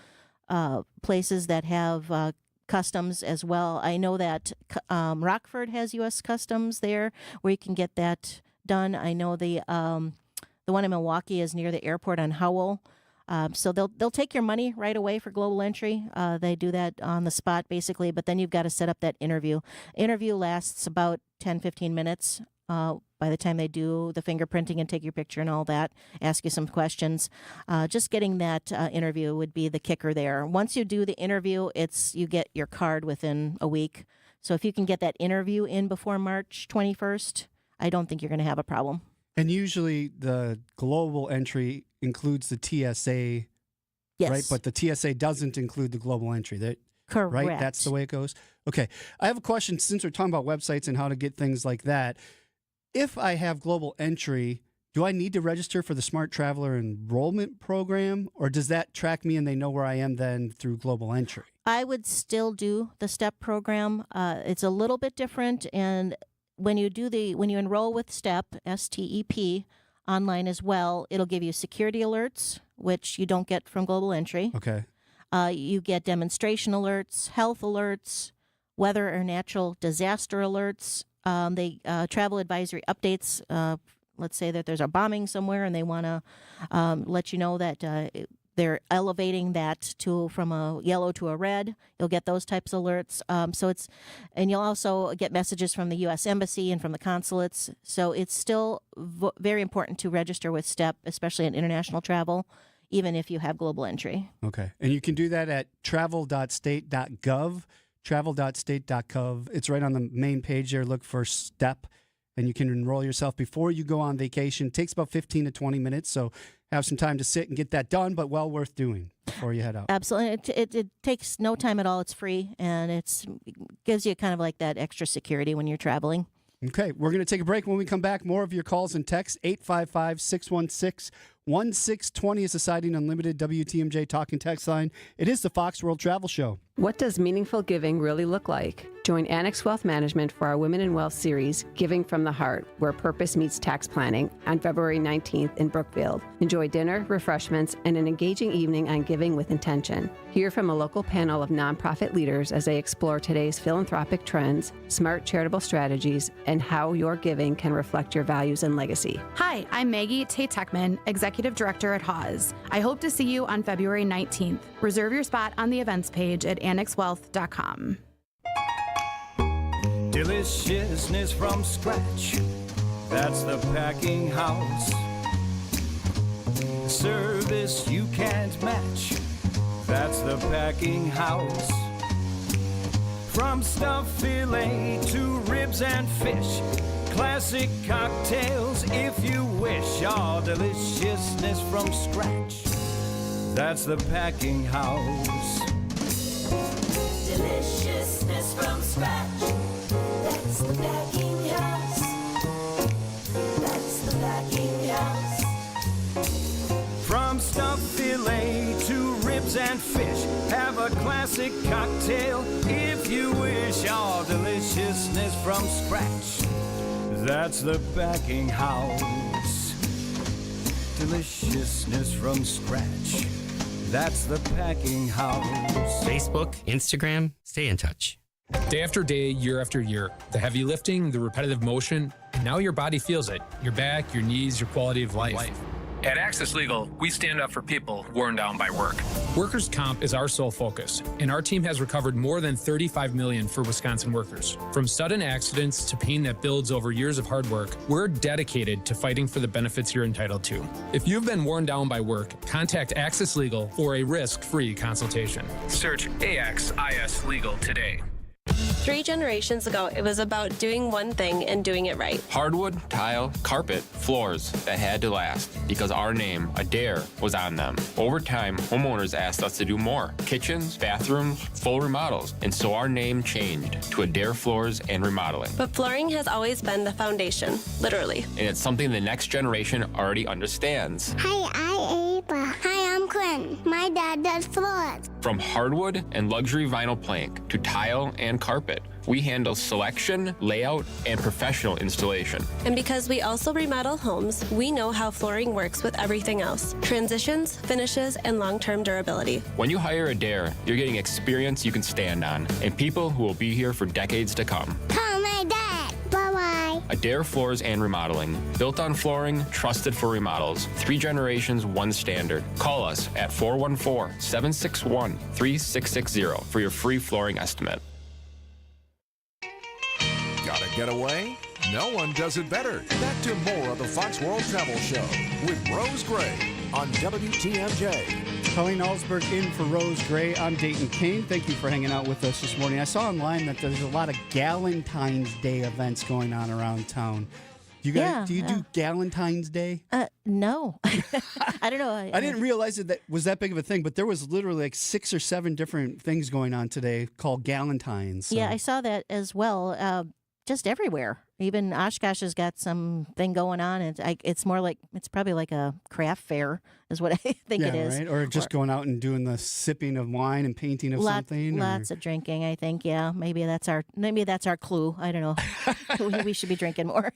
places that have customs as well. I know that Rockford has U.S. Customs there where you can get that done. I know the one in Milwaukee is near the airport on Howell. So they'll take your money right away for Global Entry. They do that on the spot, basically, but then you've got to set up that interview. Interview lasts about 10, 15 minutes by the time they do the fingerprinting and take your picture and all that, ask you some questions. Just getting that interview would be the kicker there. Once you do the interview, you get your card within a week. So if you can get that interview in before March 21st, I don't think you're going to have a problem. And usually the Global Entry includes the TSA, yes, right? But the TSA doesn't include the Global Entry. Correct. Right? That's the way it goes? Okay. I have a question, since we're talking about websites and how to get things like that. If I have Global Entry, do I need to register for the Smart Traveler Enrollment Program, or does that track me and they know where I am then through Global Entry? I would still do the STEP program. It's a little bit different, and when you enroll with STEP, STEP, online as well, it'll give you security alerts, which you don't get from Global Entry. Okay. You get demonstration alerts, health alerts, weather or natural disaster alerts. They travel advisory updates. Let's say that there's a bombing somewhere and they want to let you know that they're elevating that from a yellow to a red. You'll get those types of alerts. And you'll also get messages from the U.S. Embassy and from the consulates. So it's still very important to register with STEP, especially in international travel, even if you have Global Entry. Okay. And you can do that at travel.state.gov, travel.state.gov. It's right on the main page there. Look for STEP, and you can enroll yourself before you go on vacation. It takes about 15 to 20 minutes, so have some time to sit and get that done, but well worth doing before you head out. Absolutely. It takes no time at all. It's free, and it gives you kind of like that extra security when you're traveling. Okay, we're going to take a break. When we come back, more of your calls and texts. 855-616-1620 is the Siding Unlimited WTMJ talking text line. It is the Fox World Travel Show. What does meaningful giving really look like? Join Annex Wealth Management for our Women in Wealth series, Giving from the Heart, where purpose meets tax planning, on February 19th in Brookfield. Enjoy dinner, refreshments, and an engaging evening on giving with intention. Hear from a local panel of nonprofit leaders as they explore today's philanthropic trends, smart charitable strategies, and how your giving can reflect your values and legacy. Hi, I'm Maggie Tate-Techman, Executive Director at Haws. I hope to see you on February 19th. Reserve your spot on the events page at annexwealth.com. Deliciousness from scratch, that's the packing house. Service you can't match, that's the packing house. From stuffed filet to ribs and fish, classic cocktails if you wish. All deliciousness from scratch. That's the Packing House. Deliciousness from scratch. That's the Packing House. That's the Packing House. From stuffed filet to ribs and fish, have a classic cocktail if you wish. All deliciousness from scratch. That's the Packing House. Deliciousness from scratch. That's the Packing House. Facebook, Instagram, stay in touch. Day after day, year after year, the heavy lifting, the repetitive motion, and now your body feels it. Your back, your knees, your quality of life. At Access Legal, we stand up for people worn down by work. Workers' comp is our sole focus, and our team has recovered more than $35 million for Wisconsin workers. From sudden accidents to pain that builds over years of hard work, we're dedicated to fighting for the benefits you're entitled to. If you've been worn down by work, contact Access Legal for a risk-free consultation. Search AXIS Legal today. 3 generations ago, it was about doing one thing and doing it right. Hardwood, tile, carpet, floors that had to last because our name, Adair, was on them. Over time, homeowners asked us to do more. Kitchens, bathrooms, full remodels. And so our name changed to Adair Floors and Remodeling. But flooring has always been the foundation, literally. And it's something the next generation already understands. Hi, I'm Ava. Hi, I'm Quinn. My dad does floors. From hardwood and luxury vinyl plank to tile and carpet, we handle selection, layout, and professional installation. And because we also remodel homes, we know how flooring works with everything else. Transitions, finishes, and long-term durability. When you hire Adair, you're getting experience you can stand on and people who will be here for decades to come. Call my dad. Bye-bye. Adair Floors and Remodeling. Built on flooring, trusted for remodels. 3 generations, 1 standard. Call us at 414-761-3660 for your free flooring estimate. Gotta get away? No one does it better. Back to more of the Fox World Travel Show with Rose Gray on WTMJ. Colleen Alsberg in for Rose Gray. I'm Dayton Kane. Thank you for hanging out with us this morning. I saw online that there's a lot of Galentine's Day events going on around town. Do you do Galentine's Day? No. I don't know. I didn't realize that was that big of a thing, but there was literally like 6 or 7 different things going on today called Galentine's. So. Yeah, I saw that as well. Just everywhere. Even Oshkosh has got something going on. It's more like, it's probably like a craft fair is what I think it is. Right? Or just going out and doing the sipping of wine and painting of something. Lots of drinking, I think. Yeah, maybe that's our clue. I don't know. We should be drinking more.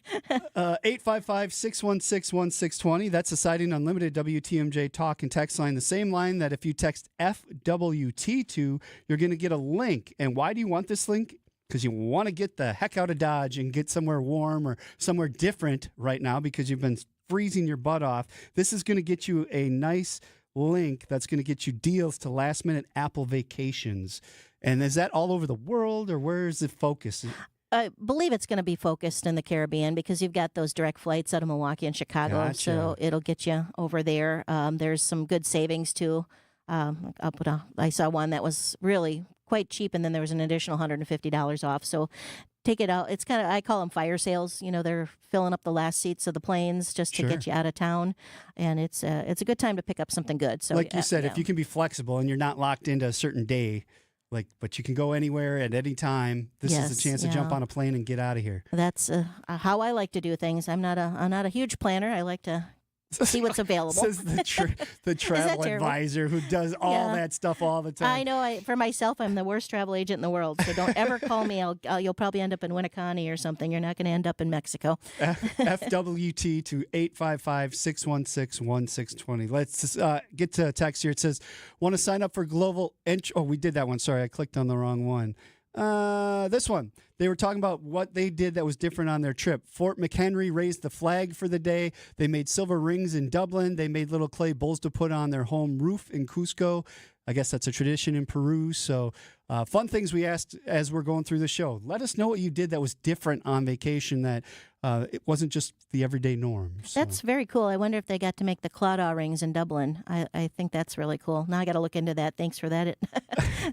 855-616-1620. That's the Siding Unlimited WTMJ talk and text line. The same line that if you text FWT2, you're going to get a link. And why do you want this link? Because you want to get the heck out of Dodge and get somewhere warm or somewhere different right now because you've been freezing your butt off. This is going to get you a nice link that's going to get you deals to last-minute Apple vacations. And is that all over the world, or where is it focused? I believe it's going to be focused in the Caribbean because you've got those direct flights out of Milwaukee and Chicago. Gotcha. So it'll get you over there. There's some good savings, too. I saw one that was really quite cheap, and then there was an additional $150 off. So take it out. It's kind of, I call them fire sales. You know, they're filling up the last seats of the planes just to get you out of town, and it's a good time to pick up something good. So, like you said, if you can be flexible and you're not locked into a certain day, but you can go anywhere at any time. This is the chance to jump on a plane and get out of here. That's how I like to do things. I'm not a huge planner. I like to see what's available. Says the travel advisor who does all that stuff all the time. I know. For myself, I'm the worst travel agent in the world. So don't ever call me. You'll probably end up in Winneconne or something. You're not going to end up in Mexico. FWT to 855-616-1620. Let's get to a text here. It says, want to sign up for global entry. Oh, we did that one. Sorry, I clicked on the wrong one. This one. They were talking about what they did that was different on their trip. Fort McHenry raised the flag for the day. They made silver rings in Dublin. They made little clay bowls to put on their home roof in Cusco. I guess that's a tradition in Peru. So fun things we asked as we're going through the show. Let us know what you did that was different on vacation, that it wasn't just the everyday norm. So. That's very cool. I wonder if they got to make the Claddagh rings in Dublin. I think that's really cool. Now I got to look into that. Thanks for that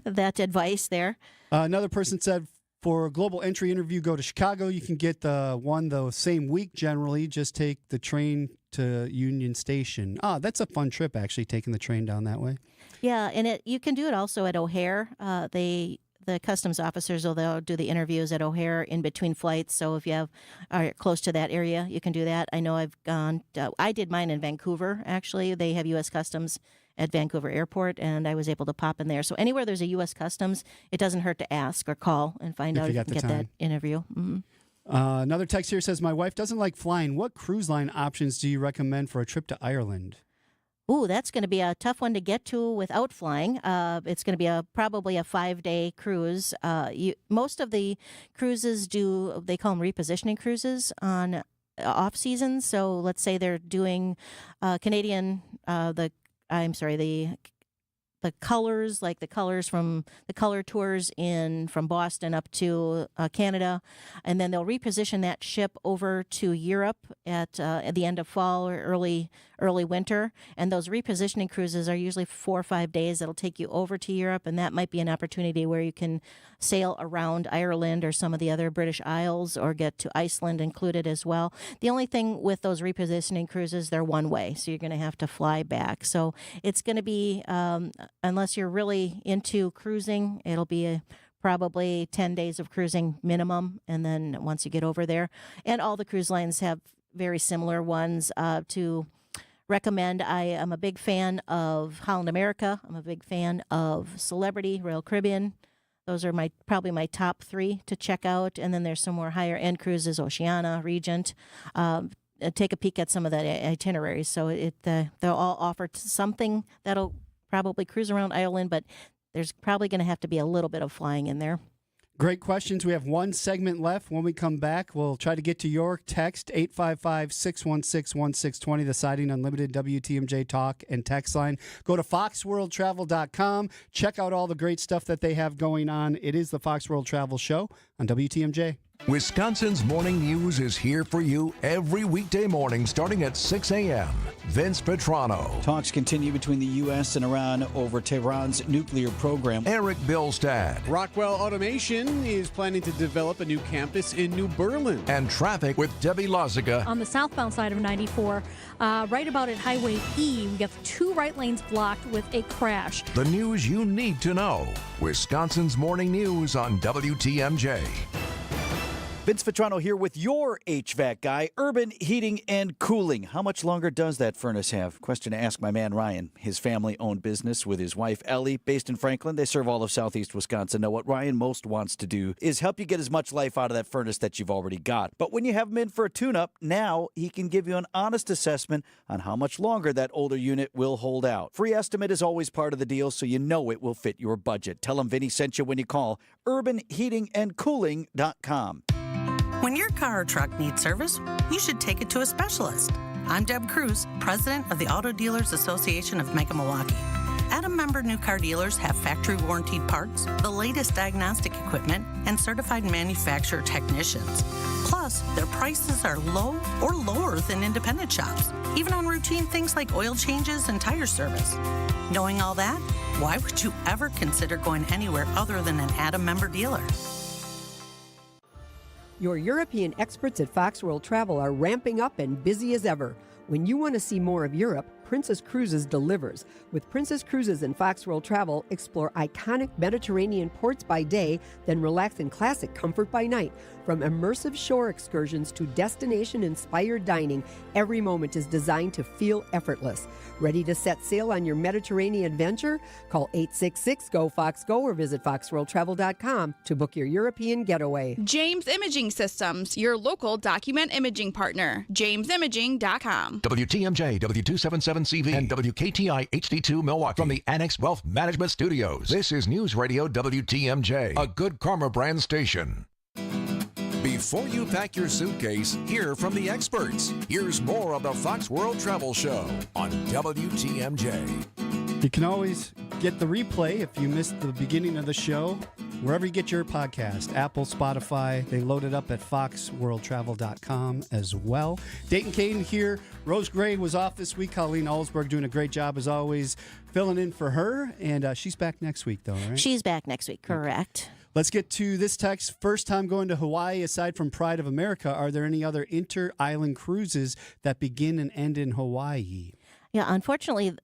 that advice there. Another person said, For a global entry interview, go to Chicago. You can get the same week generally. Just take the train to Union Station. That's a fun trip, actually, taking the train down that way. Yeah, and you can do it also at O'Hare. The customs officers, they'll do the interviews at O'Hare in between flights. So if you are close to that area, you can do that. I know I've gone. I did mine in Vancouver. Actually, they have U.S. Customs at Vancouver Airport, and I was able to pop in there. So anywhere there's a U.S. Customs, it doesn't hurt to ask or call and find out if you can get that interview. Mm-hmm. Another text here says, my wife doesn't like flying. What cruise line options do you recommend for a trip to Ireland? Ooh, that's going to be a tough one to get to without flying. It's going to be probably a 5-day cruise. Most of the cruises they call them repositioning cruises on off season. So let's say they're doing the colors, like the colors from the color tours from Boston up to Canada, and then they'll reposition that ship over to Europe at the end of fall or early winter. And those repositioning cruises are usually 4 or 5 days. That'll take you over to Europe, and that might be an opportunity where you can sail around Ireland or some of the other British Isles, or get to Iceland included as well. The only thing with those repositioning cruises, they're one way, so you're going to have to fly back. So it's going to be, unless you're really into cruising, it'll be probably 10 days of cruising minimum, and then once you get over there. And all the cruise lines have very similar ones to recommend. I am a big fan of Holland America. I'm a big fan of Celebrity, Royal Caribbean. Those are probably my top 3 to check out. And then there's some more higher end cruises, Oceania, Regent. Take a peek at some of the itineraries. So they'll all offer something that'll probably cruise around Ireland, but there's probably going to have to be a little bit of flying in there. Great questions. We have one segment left. When we come back, we'll try to get to your text, 855-616-1620, the Siding Unlimited WTMJ talk and text line. Go to foxworldtravel.com. Check out all the great stuff that they have going on. It is the Fox World Travel Show on WTMJ. Wisconsin's Morning News is here for you every weekday morning starting at 6 a.m. Vince Petrano. Talks continue between the U.S. and Iran over Tehran's nuclear program. Eric Bilstad. Rockwell Automation is planning to develop a new campus in New Berlin. And traffic with Debbie Lozica. On the southbound side of 94, right about at Highway E, we got 2 right lanes blocked with a crash. The news you need to know. Wisconsin's Morning News on WTMJ. Vince Vetrano here with your HVAC guy, Urban Heating and Cooling. How much longer does that furnace have? Question to ask my man Ryan. His family-owned business with his wife Ellie, based in Franklin. They serve all of southeast Wisconsin. Now, what Ryan most wants to do is help you get as much life out of that furnace that you've already got. But when you have him in for a tune-up, now he can give you an honest assessment on how much longer that older unit will hold out. Free estimate is always part of the deal, so you know it will fit your budget. Tell him Vinny sent you when you call urbanheatingandcooling.com. When your car or truck needs service, you should take it to a specialist. I'm Deb Cruz, president of the Auto Dealers Association of Mega Milwaukee. Adam member new car dealers have factory warranted parts, the latest diagnostic equipment, and certified manufacturer technicians. Plus, their prices are low or lower than independent shops, even on routine things like oil changes and tire service. Knowing all that, why would you ever consider going anywhere other than an Adam member dealer? Your European experts at Fox World Travel are ramping up and busy as ever. When you want to see more of Europe, Princess Cruises delivers. With Princess Cruises and Fox World Travel, explore iconic Mediterranean ports by day, then relax in classic comfort by night. From immersive shore excursions to destination-inspired dining, every moment is designed to feel effortless. Ready to set sail on your Mediterranean adventure? Call 866-GO-FOX-GO or visit foxworldtravel.com to book your European getaway. James Imaging Systems, your local document imaging partner. JamesImaging.com. WTMJ, W277CV, and WKTI HD2 Milwaukee. From the Annex Wealth Management Studios, this is News Radio WTMJ, a Good Karma brand station. Before you pack your suitcase, hear from the experts. Here's more of the Fox World Travel Show on WTMJ. You can always get the replay if you missed the beginning of the show, wherever you get your podcast, Apple, Spotify. They load it up at foxworldtravel.com as well. Dayton Caden here. Rose Gray was off this week. Colleen Alsberg doing a great job as always, filling in for her. And she's back next week, though, right? She's back next week, correct. Let's get to this text. First time going to Hawaii aside from Pride of America. Are there any other inter-island cruises that begin and end in Hawaii? Yeah, unfortunately,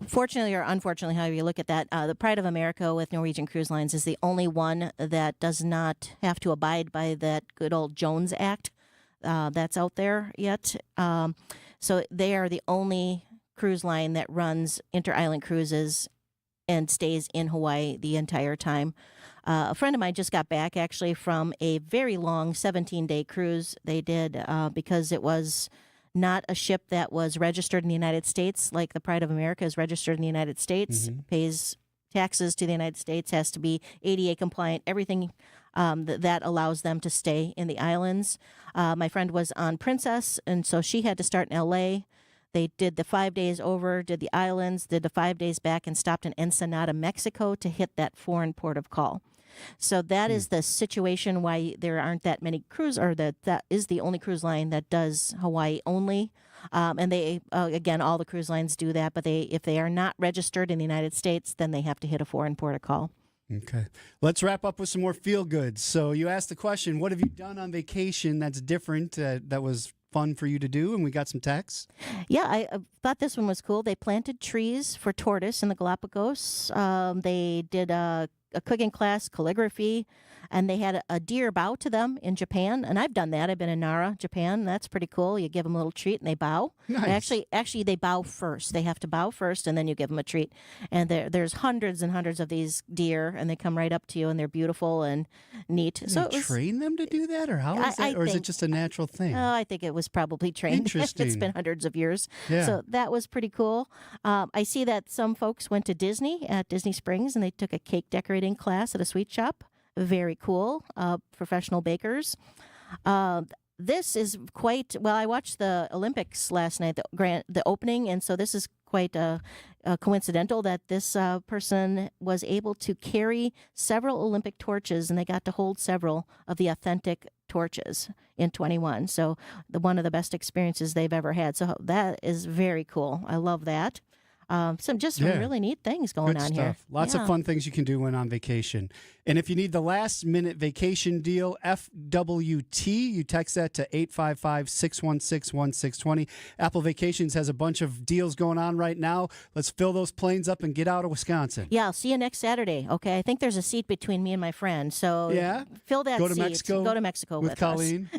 fortunately or unfortunately, however you look at that, the Pride of America with Norwegian Cruise Lines is the only one that does not have to abide by that good old Jones Act that's out there yet. So they are the only cruise line that runs inter-island cruises and stays in Hawaii the entire time. A friend of mine just got back actually from a very long 17-day cruise. They did because it was not a ship that was registered in the United States, like the Pride of America is registered in the United States, pays taxes to the United States, has to be ADA compliant, everything that allows them to stay in the islands. My friend was on Princess, and so she had to start in L.A. They did the 5 days over, did the islands, did the 5 days back, and stopped in Ensenada, Mexico to hit that foreign port of call. So that is the situation why there aren't that many cruise, or that is the only cruise line that does Hawaii only. And they, again, all the cruise lines do that, but if they are not registered in the United States, then they have to hit a foreign port of call. Okay. Let's wrap up with some more feel goods. So you asked the question, what have you done on vacation that's different, that was fun for you to do? And we got some texts. Yeah, I thought this one was cool. They planted trees for tortoise in the Galapagos. They did a cooking class, calligraphy, and they had a deer bow to them in Japan. And I've done that. I've been in Nara, Japan. That's pretty cool. You give them a little treat and they bow. Nice. Actually, they bow first. They have to bow first, and then you give them a treat. And there's hundreds and hundreds of these deer, and they come right up to you, and they're beautiful and neat. So train them to do that, or how is that, or is it just a natural thing? I think it was probably trained. Interesting. It's been hundreds of years. Yeah. So that was pretty cool. I see that some folks went to Disney at Disney Springs, and they took a cake decorating class at a sweet shop. Very cool. Professional bakers. This is quite well. I watched the Olympics last night, the opening, and so this is quite coincidental that this person was able to carry several Olympic torches, and they got to hold several of the authentic torches in 21. So one of the best experiences they've ever had. So that is very cool. I love that. Some really neat things going on here. Lots of fun things you can do when on vacation. And if you need the last minute vacation deal, FWT, you text that to 855-616-1620. Apple Vacations has a bunch of deals going on right now. Let's fill those planes up and get out of Wisconsin. Yeah, I'll see you next Saturday. Okay, I think there's a seat between me and my friend. So fill that Go to seat. Mexico. Go to Mexico with Colleen.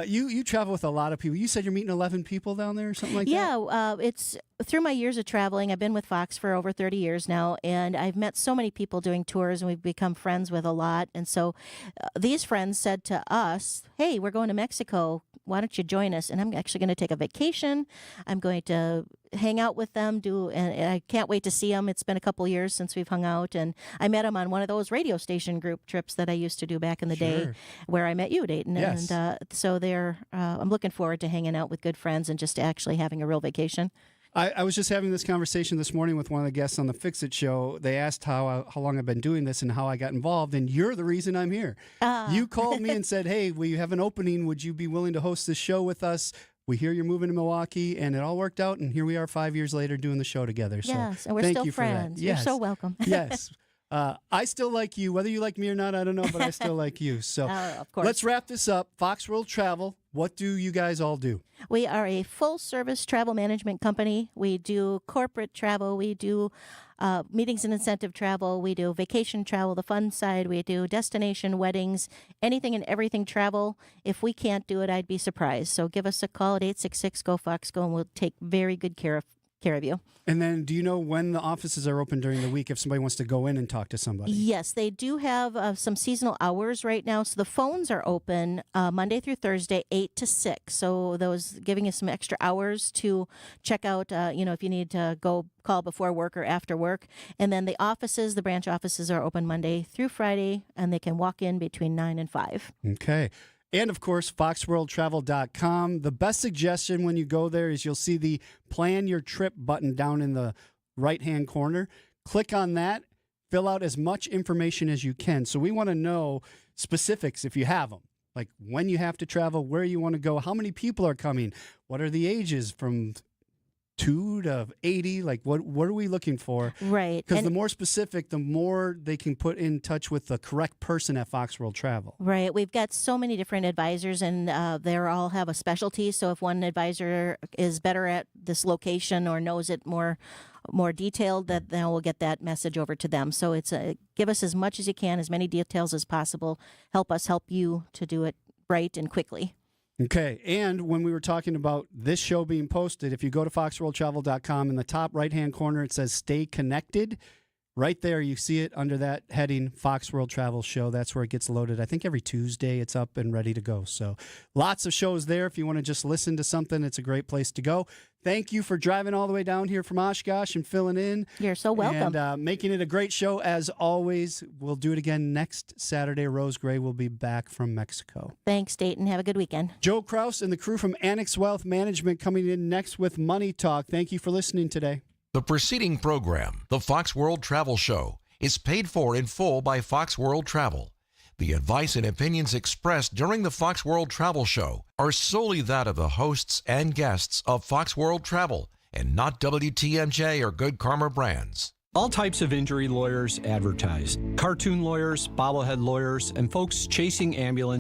You travel with a lot of people. You said you're meeting 11 people down there or something like that? Yeah, it's through my years of traveling. I've been with Fox for over 30 years now, and I've met so many people doing tours, and we've become friends with a lot. And so these friends said to us, hey, we're going to Mexico. Why don't you join us? And I'm actually going to take a vacation. I'm going to hang out with them, and I can't wait to see them. It's been a couple years since we've hung out, and I met them on one of those radio station group trips that I used to do back in the day, where I met you, Dayton. Yes. And so I'm looking forward to hanging out with good friends and just actually having a real vacation. I was just having this conversation this morning with one of the guests on the Fix It show. They asked how long I've been doing this and how I got involved, and you're the reason I'm here. You called me and said, hey, we have an opening. Would you be willing to host this show with us? We hear you're moving to Milwaukee, and it all worked out, and here we are 5 years later doing the show together. Yes, so and we're thank still you friends. For that. Yes. You're so welcome. Yes. I still like you. Whether you like me or not, I don't know, but I still like you. So of course. Let's wrap this up. Fox World Travel, what do you guys all do? We are a full-service travel management company. We do corporate travel. We do meetings and incentive travel. We do vacation travel, the fun side. We do destination weddings, anything and everything travel. If we can't do it, I'd be surprised. So give us a call at 866-GO-FOX-GO, and we'll take very good care of you. And then do you know when the offices are open during the week if somebody wants to go in and talk to somebody? Yes, they do have some seasonal hours right now. So the phones are open Monday through Thursday, 8 to 6. So those giving you some extra hours to check out, if you need to go call before work or after work. And then the branch offices are open Monday through Friday, and they can walk in between 9 and 5. Okay. And, of course, foxworldtravel.com. The best suggestion when you go there is you'll see the Plan Your Trip button down in the right-hand corner. Click on that. Fill out as much information as you can. So we want to know specifics if you have them, like when you have to travel, where you want to go, how many people are coming, what are the ages from 2 to 80? Like, what are we looking for? Right. Because the more specific, the more they can put in touch with the correct person at Fox World Travel. Right. We've got so many different advisors, and they all have a specialty. So if one advisor is better at this location or knows it more detailed, then we'll get that message over to them. So it's give us as much as you can, as many details as possible. Help us help you to do it right and quickly. Okay, and when we were talking about this show being posted, if you go to foxworldtravel.com, in the top right-hand corner, it says Stay Connected. Right there, you see it under that heading, Fox World Travel Show. That's where it gets loaded. I think every Tuesday it's up and ready to go. So lots of shows there. If you want to just listen to something, it's a great place to go. Thank you for driving all the way down here from Oshkosh and filling in. You're so welcome. And making it a great show as always. We'll do it again next Saturday. Rose Gray will be back from Mexico. Thanks, Dayton. Have a good weekend. Joe Kraus and the crew from Annex Wealth Management coming in next with Money Talk. Thank you for listening today. The preceding program, the Fox World Travel Show, is paid for in full by Fox World Travel. The advice and opinions expressed during the Fox World Travel Show are solely that of the hosts and guests of Fox World Travel and not WTMJ or Good Karma Brands. All types of injury lawyers advertise. Cartoon lawyers, bobblehead lawyers, and folks chasing ambulance